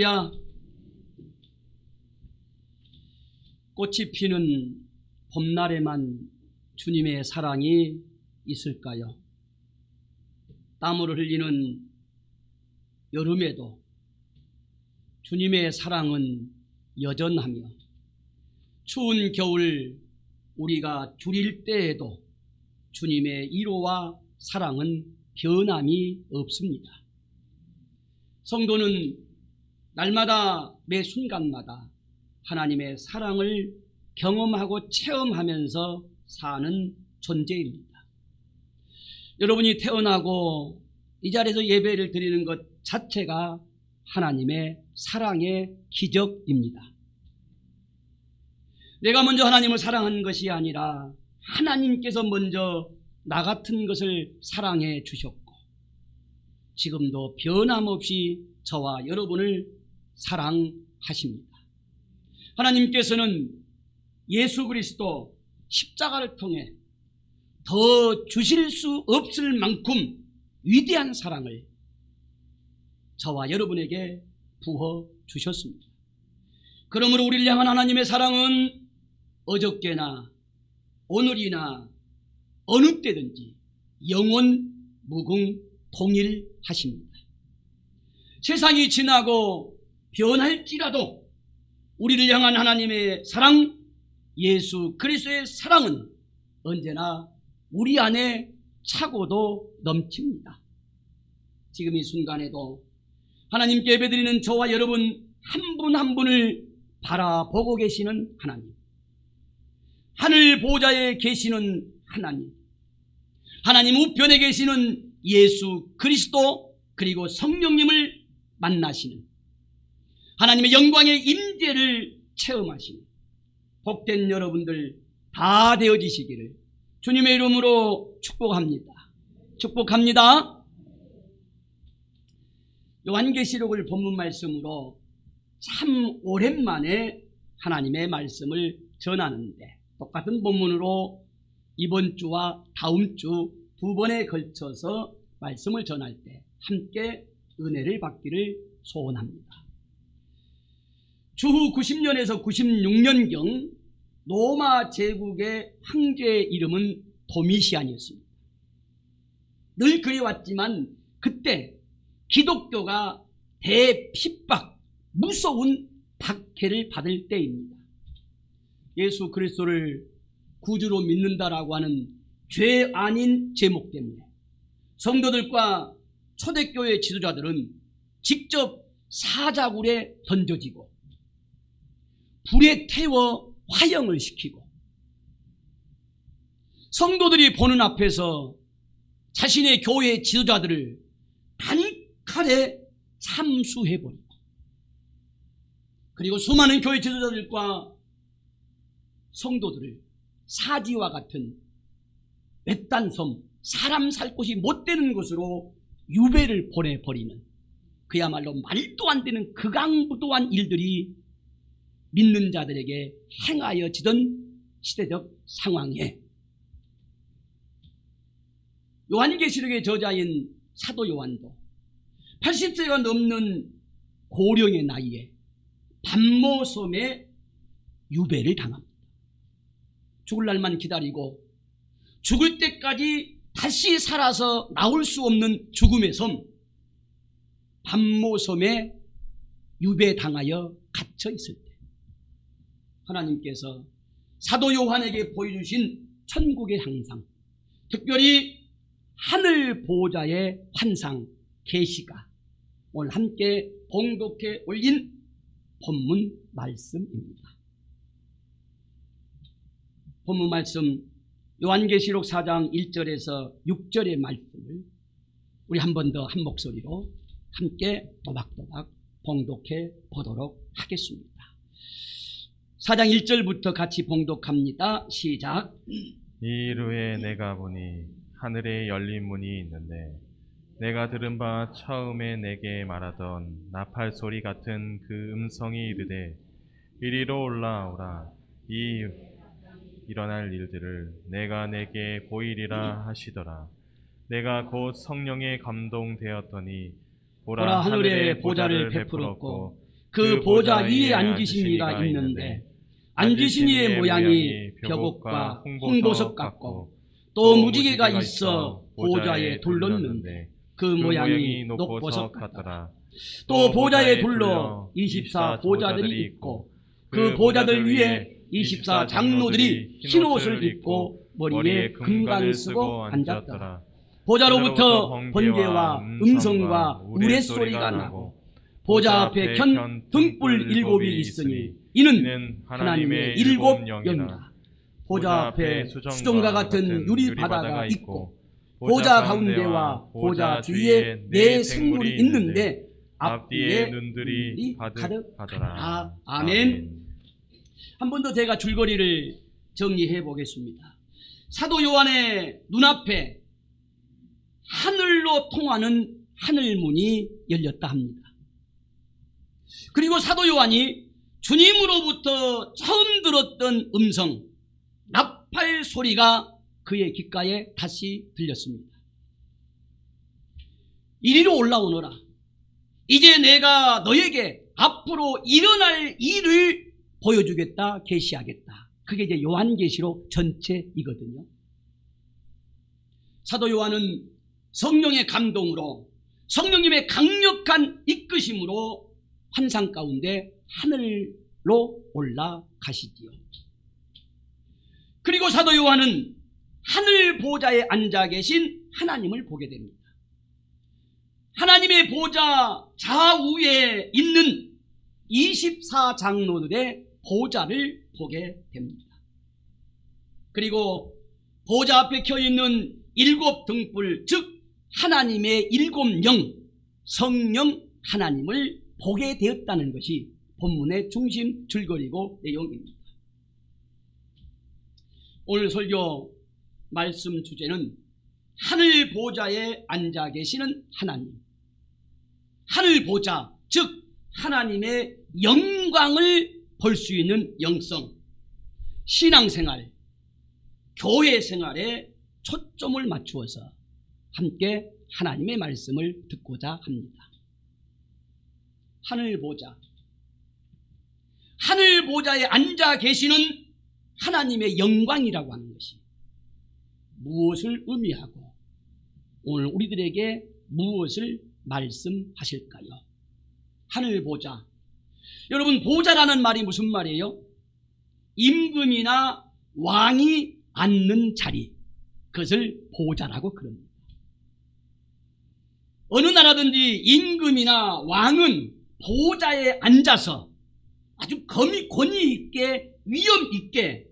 야, 꽃이 피는 봄날에만 주님의 사랑이 있을까요? 땀을 흘리는 여름에도 주님의 사랑은 여전하며, 추운 겨울 우리가 주릴 때에도 주님의 위로와 사랑은 변함이 없습니다. 성도는 날마다 매 순간마다 하나님의 사랑을 경험하고 체험하면서 사는 존재입니다. 여러분이 태어나고 이 자리에서 예배를 드리는 것 자체가 하나님의 사랑의 기적입니다. 내가 먼저 하나님을 사랑한 것이 아니라 하나님께서 먼저 나 같은 것을 사랑해 주셨고, 지금도 변함없이 저와 여러분을 사랑하십니다. 하나님께서는 예수 그리스도 십자가를 통해 더 주실 수 없을 만큼 위대한 사랑을 저와 여러분에게 부어 주셨습니다. 그러므로 우리를 향한 하나님의 사랑은 어저께나 오늘이나 어느 때든지 영원 무궁동일하십니다. 세상이 지나고 변할지라도 우리를 향한 하나님의 사랑, 예수 그리스도의 사랑은 언제나 우리 안에 차고도 넘칩니다. 지금 이 순간에도 하나님께 예배드리는 저와 여러분 한 분 한 분을 바라보고 계시는 하나님, 하늘 보좌에 계시는 하나님, 하나님 우편에 계시는 예수 그리스도, 그리고 성령님을 만나시는, 하나님의 영광의 임재를 체험하시는 복된 여러분들 다 되어지시기를 주님의 이름으로 축복합니다. 축복합니다. 요한계시록을 본문 말씀으로 참 오랜만에 하나님의 말씀을 전하는데, 똑같은 본문으로 이번 주와 다음 주 두 번에 걸쳐서 말씀을 전할 때 함께 은혜를 받기를 소원합니다. 주후 90년에서 96년경 로마 제국의 황제의 이름은 도미시안이었습니다. 늘 그래왔지만 그때 기독교가 대핍박, 무서운 박해를 받을 때입니다. 예수 그리스도를 구주로 믿는다라고 하는 죄 아닌 제목 때문에 성도들과 초대교회 지도자들은 직접 사자굴에 던져지고 불에 태워 화형을 시키고, 성도들이 보는 앞에서 자신의 교회 지도자들을 단칼에 참수해버리고, 그리고 수많은 교회 지도자들과 성도들을 사지와 같은 외딴 섬, 사람 살 곳이 못 되는 곳으로 유배를 보내버리는, 그야말로 말도 안 되는 극악무도한 일들이 믿는 자들에게 행하여지던 시대적 상황에 요한계시록의 저자인 사도 요한도 80세가 넘는 고령의 나이에 반모섬에 유배를 당합니다. 죽을 날만 기다리고 죽을 때까지 다시 살아서 나올 수 없는 죽음의 섬, 반모섬에 유배당하여 갇혀 있을 때 하나님께서 사도 요한에게 보여주신 천국의 상상, 특별히 하늘 보좌의 환상, 계시가 오늘 함께 봉독해 올린 본문 말씀입니다. 본문 말씀 요한계시록 4장 1절에서 6절의 말씀을 우리 한 번 더 한 목소리로 함께 또박또박 봉독해 보도록 하겠습니다. 4장 1절부터 같이 봉독합니다. 시작. 이일 후에 내가 보니 하늘에 열린 문이 있는데, 내가 들은 바 처음에 내게 말하던 나팔 소리 같은 그 음성이 이르되, 이리로 올라오라. 이 일어날 일들을 내가 내게 보이리라 하시더라. 내가 곧 성령에 감동되었더니 보라, 하늘에 보좌를 베풀었고 그 보좌 위에 앉으신 이가 있는데 앉으신 이의 모양이 벽옥과 홍보석 같고 또 무지개가 있어 보좌에 둘렀는데 그 모양이 녹보석 같더라. 또 보좌에 둘러 24 보좌들이 있고 그 보좌들 위에 24 장로들이 흰 옷을 입고 머리에 금관을 쓰고 앉았더라. 보좌로부터 번개와 음성과 우레소리가 나고 보좌 앞에 켠 등불 7이 있으니 이는 하나님의 7 영이라. 보좌 앞에 수정과 같은 유리 바다가 있고 보좌 가운데와 보좌 뒤에 4 생물이 있는데 앞뒤에 눈들이 가득하더라. 아멘. 한 번 더 제가 줄거리를 정리해 보겠습니다. 사도 요한의 눈앞에 하늘로 통하는 하늘문이 열렸다 합니다. 그리고 사도 요한이 주님으로부터 처음 들었던 음성, 나팔 소리가 그의 귓가에 다시 들렸습니다. 이리로 올라오너라. 이제 내가 너에게 앞으로 일어날 일을 보여주겠다, 계시하겠다. 그게 이제 요한계시록 전체이거든요. 사도 요한은 성령의 감동으로, 성령님의 강력한 이끄심으로 환상 가운데 하늘로 올라가시지요. 그리고 사도 요한은 하늘 보좌에 앉아 계신 하나님을 보게 됩니다. 하나님의 보좌 좌우에 있는 24 장로들의 보좌를 보게 됩니다. 그리고 보좌 앞에 켜있는 7 등불, 즉 하나님의 7 영, 성령 하나님을 보게 되었다는 것이 본문의 중심 줄거리고 내용입니다. 오늘 설교 말씀 주제는 하늘 보좌에 앉아 계시는 하나님, 하늘 보좌, 즉 하나님의 영광을 볼 수 있는 영성, 신앙생활, 교회 생활에 초점을 맞추어서 함께 하나님의 말씀을 듣고자 합니다. 하늘 보좌, 하늘 보좌에 앉아 계시는 하나님의 영광이라고 하는 것이 무엇을 의미하고 오늘 우리들에게 무엇을 말씀하실까요? 하늘 보좌. 여러분, 보좌라는 말이 무슨 말이에요? 임금이나 왕이 앉는 자리, 그것을 보좌라고 그럽니다. 어느 나라든지 임금이나 왕은 보좌에 앉아서 아주 권위 있게, 위엄 있게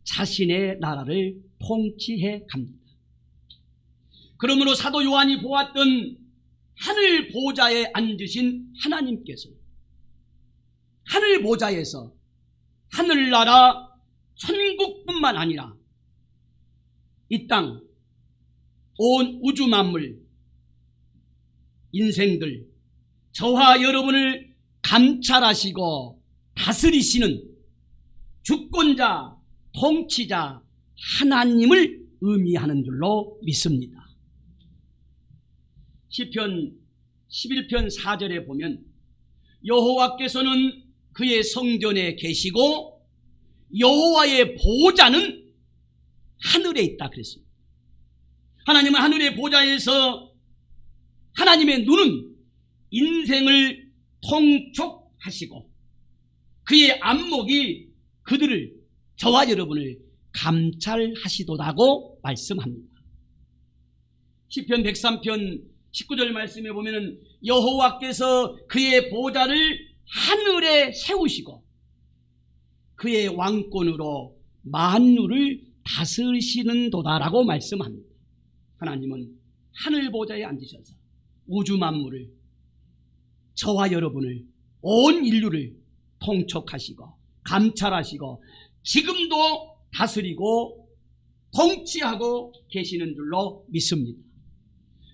자신의 나라를 통치해 갑니다. 그러므로 사도 요한이 보았던 하늘 보좌에 앉으신 하나님께서 하늘 보좌에서 하늘나라 천국뿐만 아니라 이 땅, 온 우주 만물, 인생들, 저와 여러분을 감찰하시고 다스리시는 주권자, 통치자 하나님을 의미하는 줄로 믿습니다. 시편 11편 4절에 보면 여호와께서는 그의 성전에 계시고 여호와의 보좌는 하늘에 있다 그랬습니다. 하나님은 하늘의 보좌에서 하나님의 눈은 인생을 통촉하시고 그의 안목이 그들을, 저와 여러분을 감찰하시도다고 말씀합니다. 시편 103편 19절 말씀에 보면은 여호와께서 그의 보좌를 하늘에 세우시고 그의 왕권으로 만유를 다스리시는도다라고 말씀합니다. 하나님은 하늘 보좌에 앉으셔서 우주 만물을, 저와 여러분을, 온 인류를 통촉하시고 감찰하시고 지금도 다스리고 통치하고 계시는 줄로 믿습니다.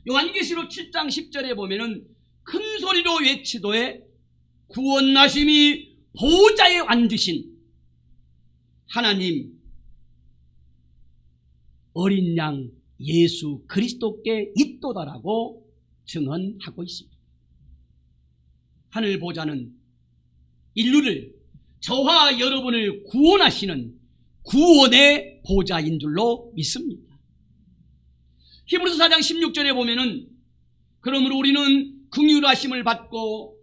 요한계시록 7장 10절에 보면은 큰 소리로 외치도에 구원나심이 보좌에 앉으신 하나님 어린 양 예수 그리스도께 있도다라고 증언하고 있습니다. 하늘 보좌는 인류를, 저와 여러분을 구원하시는 구원의 보좌인 줄로 믿습니다. 히브리서 4장 16절에 보면은 그러므로 우리는 긍휼하심을 받고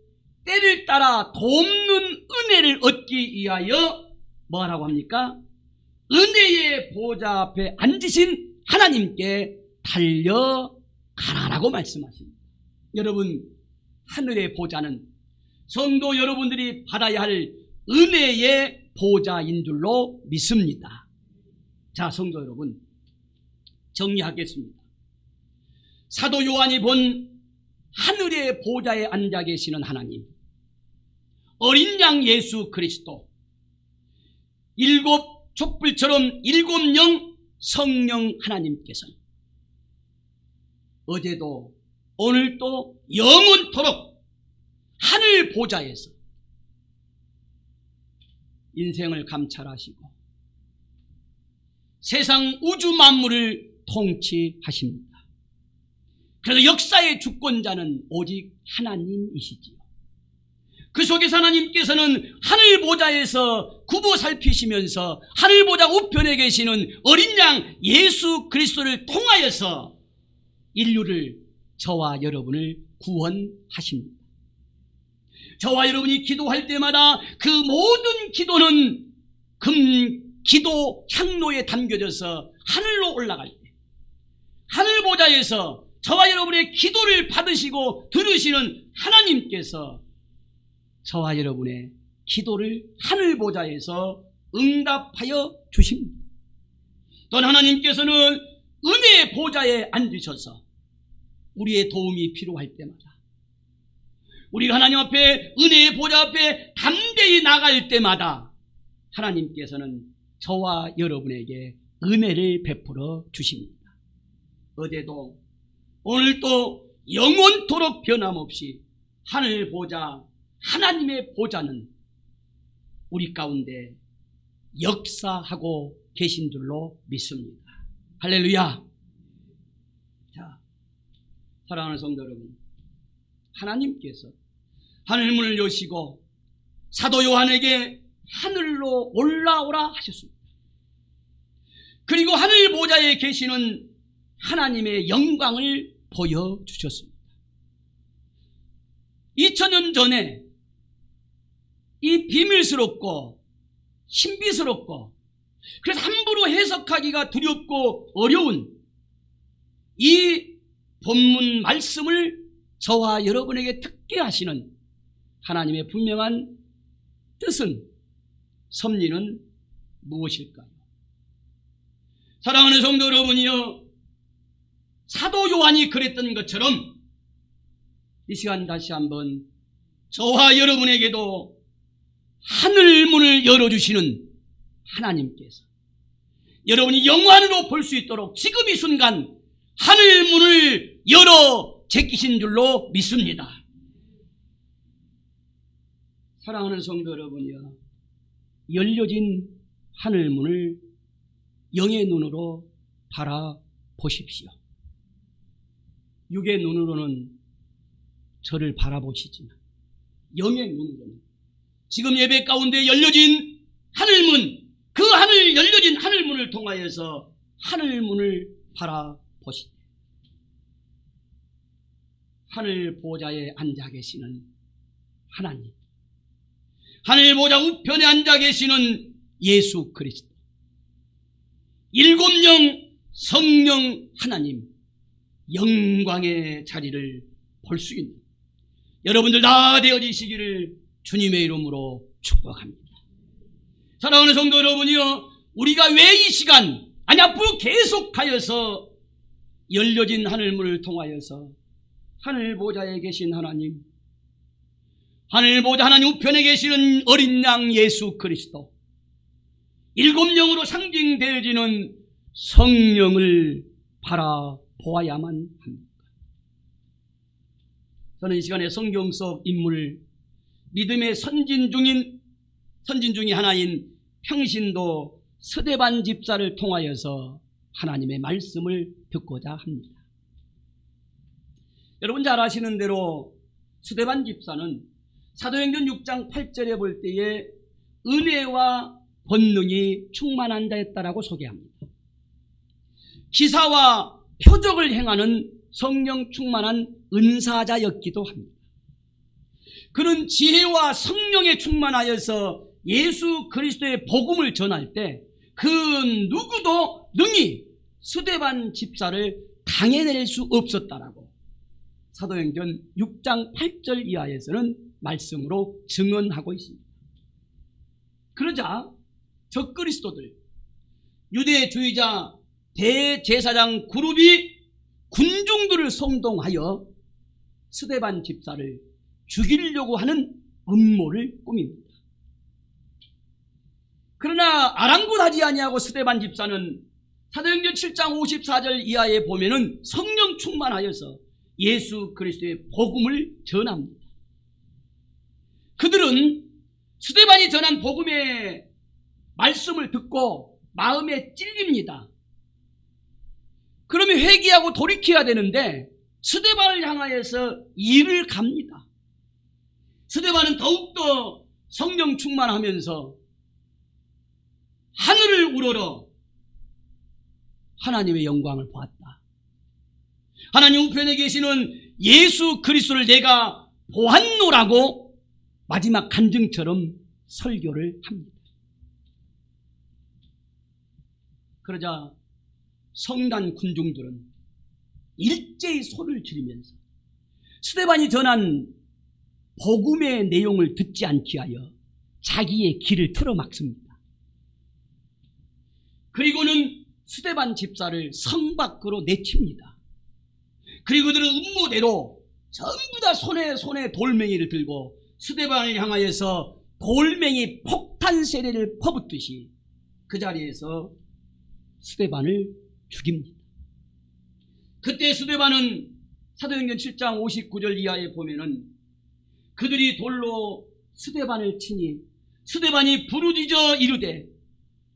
때를 따라 돕는 은혜를 얻기 위하여 뭐라고 합니까? 은혜의 보좌 앞에 앉으신 하나님께 달려가라라고 말씀하십니다. 여러분, 하늘의 보좌는 성도 여러분들이 받아야 할 은혜의 보좌인 줄로 믿습니다. 자, 성도 여러분, 정리하겠습니다. 사도 요한이 본 하늘의 보좌에 앉아 계시는 하나님, 어린 양 예수 그리스도, 일곱 촛불처럼 일곱 영 성령 하나님께서는 어제도 오늘도 영원토록 하늘 보좌에서 인생을 감찰하시고 세상 우주 만물을 통치하십니다. 그래서 역사의 주권자는 오직 하나님이시지요. 그 속에서 하나님께서는 하늘 보좌에서 굽어 살피시면서 하늘 보좌 우편에 계시는 어린 양 예수 그리스도를 통하여서 인류를, 저와 여러분을 구원하십니다. 저와 여러분이 기도할 때마다 그 모든 기도는 금 기도 향로에 담겨져서 하늘로 올라갈 때 하늘 보좌에서 저와 여러분의 기도를 받으시고 들으시는 하나님께서 저와 여러분의 기도를 하늘 보좌에서 응답하여 주십니다. 또한 하나님께서는 은혜의 보좌에 앉으셔서 우리의 도움이 필요할 때마다, 우리가 하나님 앞에 은혜의 보좌 앞에 담대히 나갈 때마다 하나님께서는 저와 여러분에게 은혜를 베풀어 주십니다. 어제도 오늘도 영원토록 변함없이 하늘 보좌, 하나님의 보좌는 우리 가운데 역사하고 계신 줄로 믿습니다. 할렐루야. 자, 사랑하는 성도 여러분, 하나님께서 하늘문을 여시고 사도 요한에게 하늘로 올라오라 하셨습니다. 그리고 하늘 보좌에 계시는 하나님의 영광을 보여주셨습니다. 2000년 전에 이 비밀스럽고 신비스럽고 그래서 함부로 해석하기가 두렵고 어려운 이 본문 말씀을 저와 여러분에게 듣게 하시는 하나님의 분명한 뜻은, 섭리는 무엇일까요? 사랑하는 성도 여러분이요, 사도 요한이 그랬던 것처럼 이 시간 다시 한번 저와 여러분에게도 하늘문을 열어주시는 하나님께서 여러분이 영원으로 볼 수 있도록 지금 이 순간 하늘문을 열어 제끼신 줄로 믿습니다. 사랑하는 성도 여러분이여, 열려진 하늘문을 영의 눈으로 바라보십시오. 육의 눈으로는 저를 바라보시지만 영의 눈으로는 지금 예배 가운데 열려진 하늘문, 그 하늘 열려진 하늘문을 통하여서 하늘문을 바라보시되 하늘 보좌에 앉아 계시는 하나님, 하늘 보좌 우편에 앉아 계시는 예수 그리스도, 일곱 영 성령 하나님, 영광의 자리를 볼 수 있는 여러분들 다 되어지시기를 주님의 이름으로 축복합니다. 사랑하는 성도 여러분이요, 우리가 왜 이 시간, 아니 앞으로 계속하여서 열려진 하늘문을 통하여서 하늘 보좌에 계신 하나님, 하늘 보좌 하나님 우편에 계시는 어린 양 예수 그리스도, 일곱 영으로 상징되어지는 성령을 바라보아야만 합니다. 저는 이 시간에 성경 속 인물, 믿음의 선진 중이 하나인 평신도 스데반 집사를 통하여서 하나님의 말씀을 듣고자 합니다. 여러분 잘 아시는 대로 스데반 집사는 사도행전 6장 8절에 볼 때에 은혜와 권능이 충만한 자였다라고 소개합니다. 기사와 표적을 행하는 성령 충만한 은사자였기도 합니다. 그는 지혜와 성령에 충만하여서 예수 그리스도의 복음을 전할 때 그 누구도 능히 스데반 집사를 당해낼 수 없었다라고 사도행전 6장 8절 이하에서는 말씀으로 증언하고 있습니다. 그러자 적그리스도들, 유대주의자 대제사장 그룹이 군중들을 성동하여 스데반 집사를 죽이려고 하는 음모를 꾸밉니다. 그러나 아랑곳하지 아니하고 스데반 집사는 사도행전 7장 54절 이하에 보면은 성령 충만하여서 예수 그리스도의 복음을 전합니다. 그들은 스데반이 전한 복음의 말씀을 듣고 마음에 찔립니다. 그러면 회개하고 돌이켜야 되는데 스데반을 향하여서 이를 갑니다. 스데반은 더욱더 성령 충만하면서 하늘을 우러러 하나님의 영광을 보았다. 하나님 우편에 계시는 예수 그리스도를 내가 보았노라고 마지막 간증처럼 설교를 합니다. 그러자 성단 군중들은 일제히 손을 지르면서 스데반이 전한 복음의 내용을 듣지 않게 하여 자기의 길을 틀어막습니다. 그리고는 스데반 집사를 성 밖으로 내칩니다. 그리고 그들은 음모대로 전부 다 손에 돌멩이를 들고 스데반을 향하여서 돌멩이 폭탄 세례를 퍼붓듯이 그 자리에서 스데반을 죽입니다. 그때 스데반은 사도행전 7장 59절 이하에 보면은 그들이 돌로 스데반을 치니 스데반이 부르짖어 이르되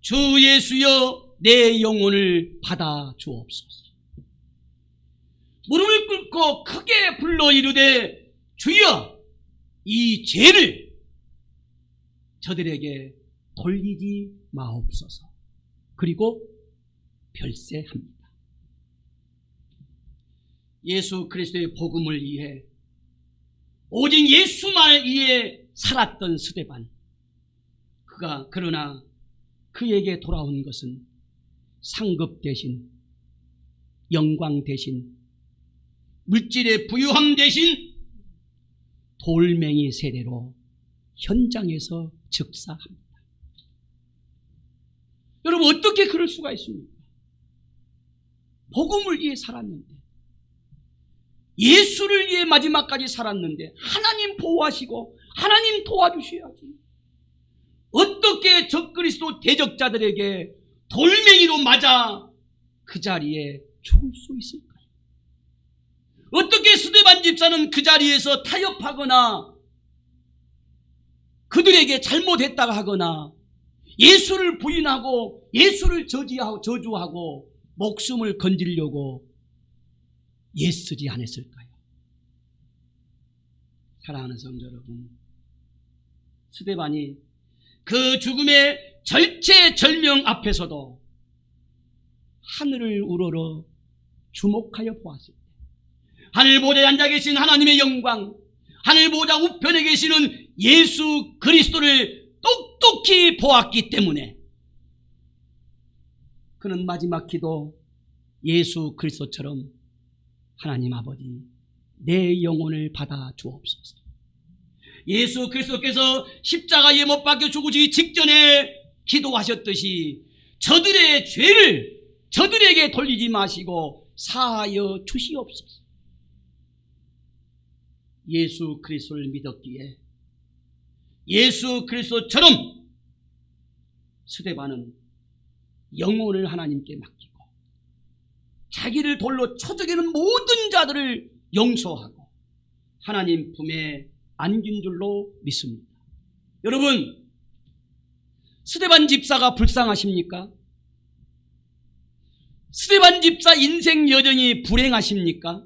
주 예수여 내 영혼을 받아 주옵소서. 무릎을 꿇고 크게 불러 이르되 주여 이 죄를 저들에게 돌리지 마옵소서. 그리고 별세합니다. 예수 그리스도의 복음을 위해 오직 예수만 위해 살았던 스데반, 그러나 그에게 돌아온 것은 상급 대신, 영광 대신, 물질의 부유함 대신 돌멩이 세례로 현장에서 즉사합니다. 여러분, 어떻게 그럴 수가 있습니까? 복음을 위해 살았는데, 예수를 위해 마지막까지 살았는데 하나님 보호하시고 하나님 도와주셔야지. 어떻게 적그리스도 대적자들에게 돌멩이로 맞아 그 자리에 죽을 수 있을까요? 어떻게 스데반 집사는 그 자리에서 타협하거나 그들에게 잘못했다고 하거나 예수를 부인하고 예수를 저주하고 목숨을 건지려고 애쓰지 않았을까요? 사랑하는 성도 여러분, 스데반이 그 죽음의 절체절명 앞에서도 하늘을 우러러 주목하여 보았을 때 하늘 보좌에 앉아 계신 하나님의 영광, 하늘 보좌 우편에 계시는 예수 그리스도를 똑똑히 보았기 때문에 그는 마지막 기도 예수 그리스도처럼 하나님 아버지 내 영혼을 받아 주옵소서. 예수 그리스도께서 십자가에 못 박혀 죽으시기 직전에 기도하셨듯이 저들의 죄를 저들에게 돌리지 마시고 사하여 주시옵소서. 예수 그리스도를 믿었기에 예수 그리스도처럼 스데반은 영혼을 하나님께 맡기고 자기를 돌로 쳐 죽이는 모든 자들을 용서하고 하나님 품에 안긴 줄로 믿습니다. 여러분, 스데반 집사가 불쌍하십니까? 스데반 집사 인생 여정이 불행하십니까?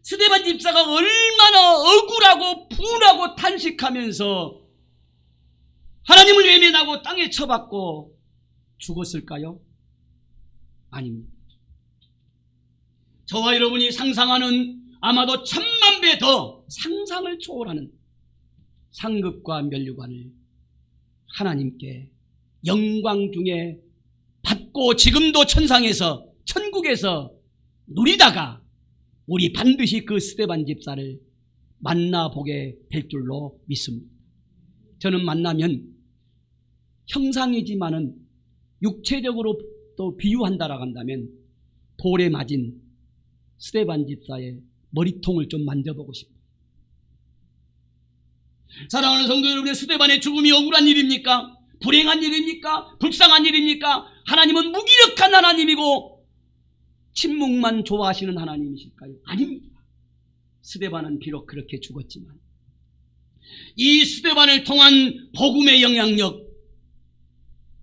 스데반 집사가 얼마나 억울하고 분하고 탄식하면서 하나님을 외면하고 땅에 쳐박고 죽었을까요? 아닙니다. 저와 여러분이 상상하는 아마도 1000만 배 더 상상을 초월하는 상급과 면류관을 하나님께 영광 중에 받고 지금도 천상에서 천국에서 누리다가 우리 반드시 그 스데반 집사를 만나보게 될 줄로 믿습니다. 저는 만나면 형상이지만은 육체적으로 또 비유한다라고 한다면 돌에 맞은 스데반 집사의 머리통을 좀 만져보고 싶어요. 사랑하는 성도 여러분의 스데반의 죽음이 억울한 일입니까? 불행한 일입니까? 불쌍한 일입니까? 하나님은 무기력한 하나님이고 침묵만 좋아하시는 하나님이실까요? 아닙니다. 스데반은 비록 그렇게 죽었지만 이 스데반을 통한 복음의 영향력,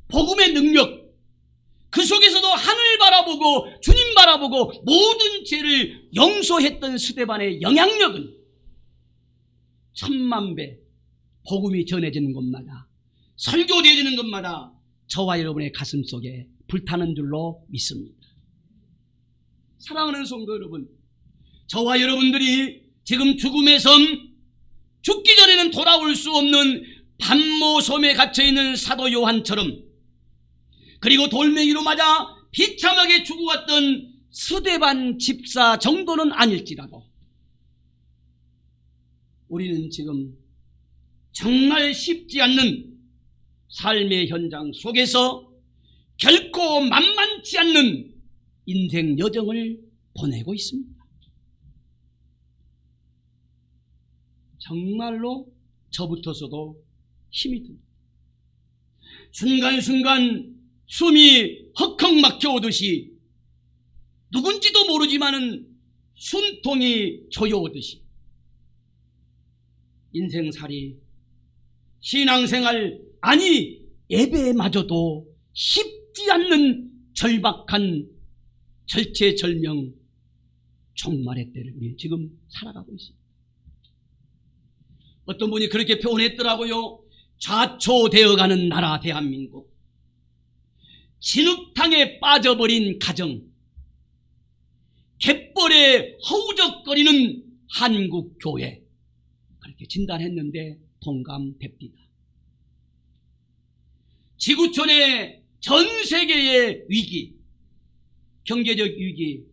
복음의 능력, 그 속에서도 하늘 바라보고 주님 바라보고 모든 죄를 용서했던 스데반의 영향력은 1000만 배 복음이 전해지는 곳마다, 설교되어지는 곳마다 저와 여러분의 가슴 속에 불타는 줄로 믿습니다. 사랑하는 성도 여러분, 저와 여러분들이 지금 죽음의 섬, 죽기 전에는 돌아올 수 없는 반모섬에 갇혀있는 사도 요한처럼, 그리고 돌멩이로 맞아 비참하게 죽어갔던 스데반 집사 정도는 아닐지라도 우리는 지금 정말 쉽지 않는 삶의 현장 속에서 결코 만만치 않는 인생 여정을 보내고 있습니다. 정말로 저부터서도 힘이 듭니다. 순간순간 숨이 헉헉 막혀오듯이, 누군지도 모르지만은 숨통이 조여오듯이 인생살이, 신앙생활, 아니 예배마저도 쉽지 않는 절박한 절체절명 종말의 때를 우리 지금 살아가고 있습니다. 어떤 분이 그렇게 표현했더라고요. 좌초되어가는 나라 대한민국, 진흙탕에 빠져버린 가정, 갯벌에 허우적거리는 한국교회, 그렇게 진단했는데 동감됩니다. 지구촌의 전 세계의 위기, 경제적 위기,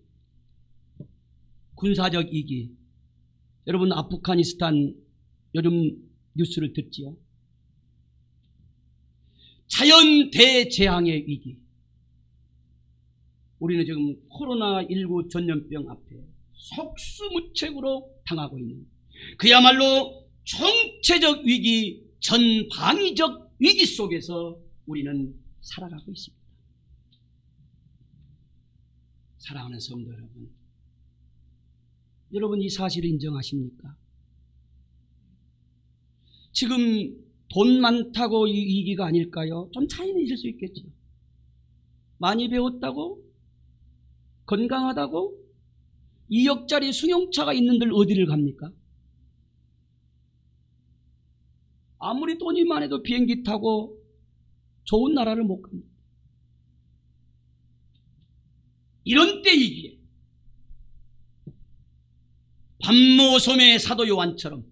군사적 위기, 여러분 아프가니스탄 요즘 뉴스를 듣지요. 자연 대재앙의 위기, 우리는 지금 코로나19 전염병 앞에 속수무책으로 당하고 있는 그야말로 총체적 위기, 전방위적 위기 속에서 우리는 살아가고 있습니다. 사랑하는 성도 여러분, 여러분 이 사실을 인정하십니까? 지금 돈 많다고 이 위기가 아닐까요? 좀 차이는 있을 수 있겠죠. 많이 배웠다고? 건강하다고? 2억짜리 승용차가 있는들 어디를 갑니까? 아무리 돈이 많아도 비행기 타고 좋은 나라를 못 갑니다. 이런 때이기에 반모섬의 사도 요한처럼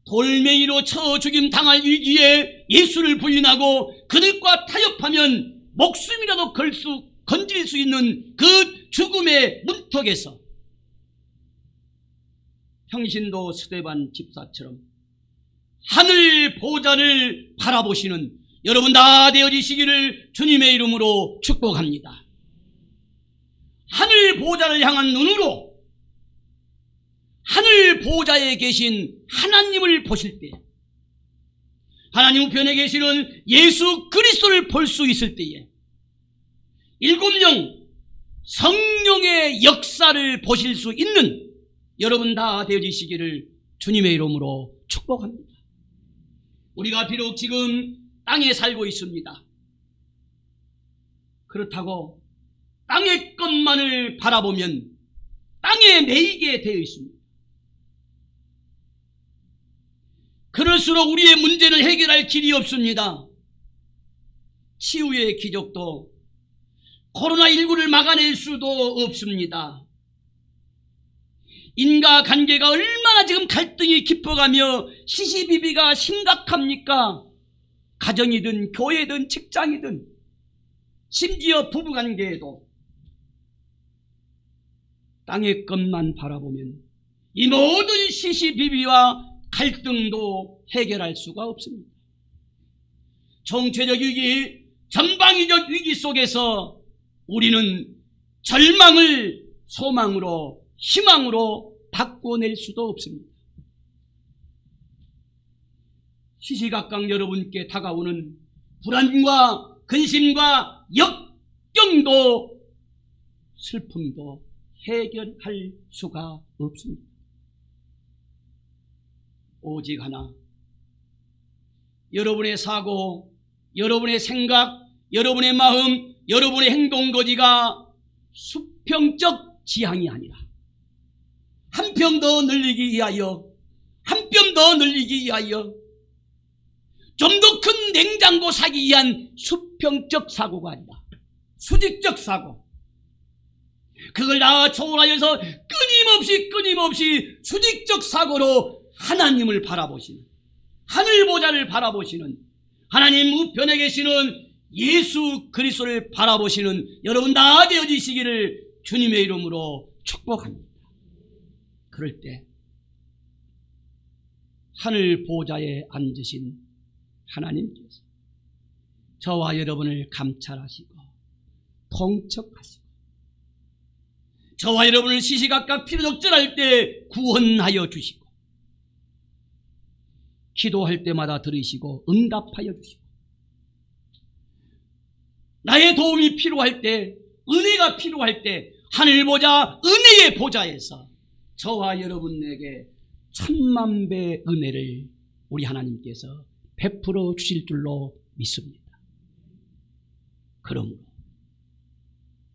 돌멩이로 쳐 죽임 당할 위기에 예수를 부인하고 그들과 타협하면 목숨이라도 건질 수 있는 그 죽음의 문턱에서 평신도 스데반 집사처럼 하늘 보좌를 바라보시는 여러분 다 되어지시기를 주님의 이름으로 축복합니다. 하늘 보좌를 향한 눈으로 하늘 보좌에 계신 하나님을 보실 때, 하나님 우편에 계시는 예수 그리스도를 볼 수 있을 때에 7영 성령의 역사를 보실 수 있는 여러분 다 되어지시기를 주님의 이름으로 축복합니다. 우리가 비록 지금 땅에 살고 있습니다. 그렇다고 땅의 것만을 바라보면 땅에 매이게 되어 있습니다. 그럴수록 우리의 문제는 해결할 길이 없습니다. 치유의 기적도 코로나19를 막아낼 수도 없습니다. 인과관계가 얼마나 지금 갈등이 깊어가며 시시비비가 심각합니까? 가정이든 교회든 직장이든 심지어 부부관계에도 땅의 것만 바라보면 이 모든 시시비비와 갈등도 해결할 수가 없습니다. 정체적 위기, 전방위적 위기 속에서 우리는 절망을 소망으로, 희망으로 바꿔낼 수도 없습니다. 시시각각 여러분께 다가오는 불안과 근심과 역경도 슬픔도 해결할 수가 없습니다. 오직 하나, 여러분의 사고, 여러분의 생각, 여러분의 마음, 여러분의 행동거지가 수평적 지향이 아니라 한 평 더 늘리기 위하여, 한 뼘 더 늘리기 위하여 좀 더 큰 냉장고 사기 위한 수평적 사고가 아니라 수직적 사고, 그걸 다 초월하여서 끊임없이 수직적 사고로 하나님을 바라보시는, 하늘 보좌를 바라보시는, 하나님 우편에 계시는 예수 그리스도를 바라보시는 여러분 다 되어지시기를 주님의 이름으로 축복합니다. 그럴 때 하늘 보좌에 앉으신 하나님께서 저와 여러분을 감찰하시고 통첩하시고 저와 여러분을 시시각각 필요적절할 때 구원하여 주시고 기도할 때마다 들으시고 응답하여 주시고 나의 도움이 필요할 때, 은혜가 필요할 때 하늘 보좌, 은혜의 보좌에서 저와 여러분에게 천만 배의 은혜를 우리 하나님께서 베풀어 주실 줄로 믿습니다. 그러므로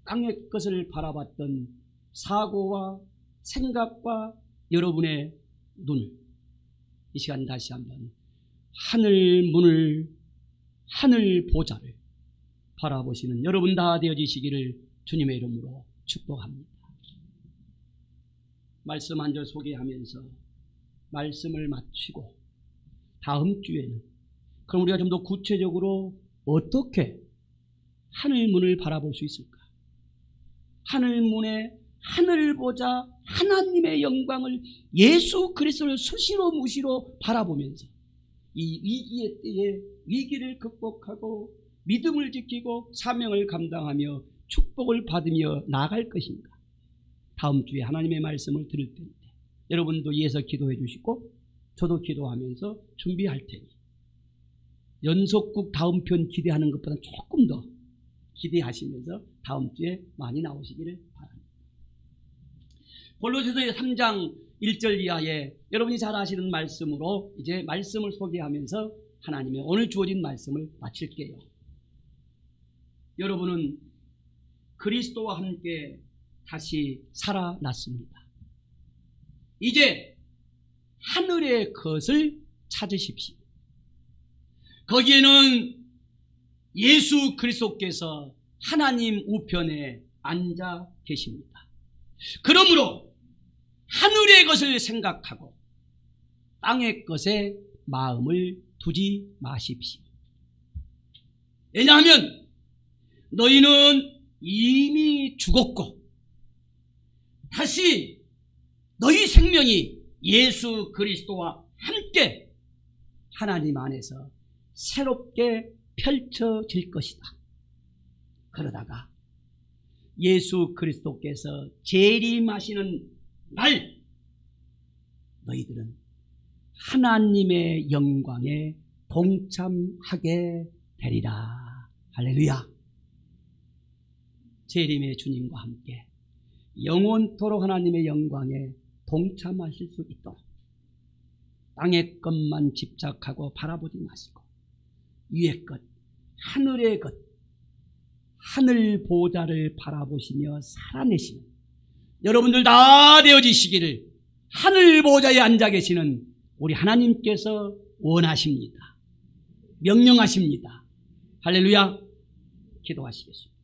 땅의 것을 바라봤던 사고와 생각과 여러분의 눈을 이 시간 다시 한번 하늘 문을, 하늘 보좌를 바라보시는 여러분 다 되어지시기를 주님의 이름으로 축복합니다. 말씀 한 절 소개하면서 말씀을 마치고 다음 주에는 그럼 우리가 좀 더 구체적으로 어떻게 하늘 문을 바라볼 수 있을까? 하늘 문에 하늘 보좌 하나님의 영광을 예수 그리스도를 수시로 무시로 바라보면서 이 위기의 때에 위기를 극복하고 믿음을 지키고 사명을 감당하며 축복을 받으며 나아갈 것인가? 다음 주에 하나님의 말씀을 들을 텐데 여러분도 이해서 기도해 주시고 저도 기도하면서 준비할 테니 연속극 다음 편 기대하는 것보다 조금 더 기대하시면서 다음 주에 많이 나오시기를 바랍니다. 골로새서 3장 1절 이하에 여러분이 잘 아시는 말씀으로 이제 말씀을 소개하면서 하나님의 오늘 주어진 말씀을 마칠게요. 여러분은 그리스도와 함께 다시 살아났습니다. 이제 하늘의 것을 찾으십시오. 거기에는 예수 그리스도께서 하나님 우편에 앉아 계십니다. 그러므로 하늘의 것을 생각하고 땅의 것에 마음을 두지 마십시오. 왜냐하면 너희는 이미 죽었고 다시 너희 생명이 예수 그리스도와 함께 하나님 안에서 새롭게 펼쳐질 것이다. 그러다가 예수 그리스도께서 재림하시는 날 너희들은 하나님의 영광에 동참하게 되리라. 할렐루야. 재림의 주님과 함께 영원토록 하나님의 영광에 동참하실 수 있도록 땅의 것만 집착하고 바라보지 마시고 위의 것, 하늘의 것, 하늘 보좌를 바라보시며 살아내시는 여러분들 다 되어지시기를 하늘 보좌에 앉아 계시는 우리 하나님께서 원하십니다. 명령하십니다. 할렐루야. 기도하시겠습니다.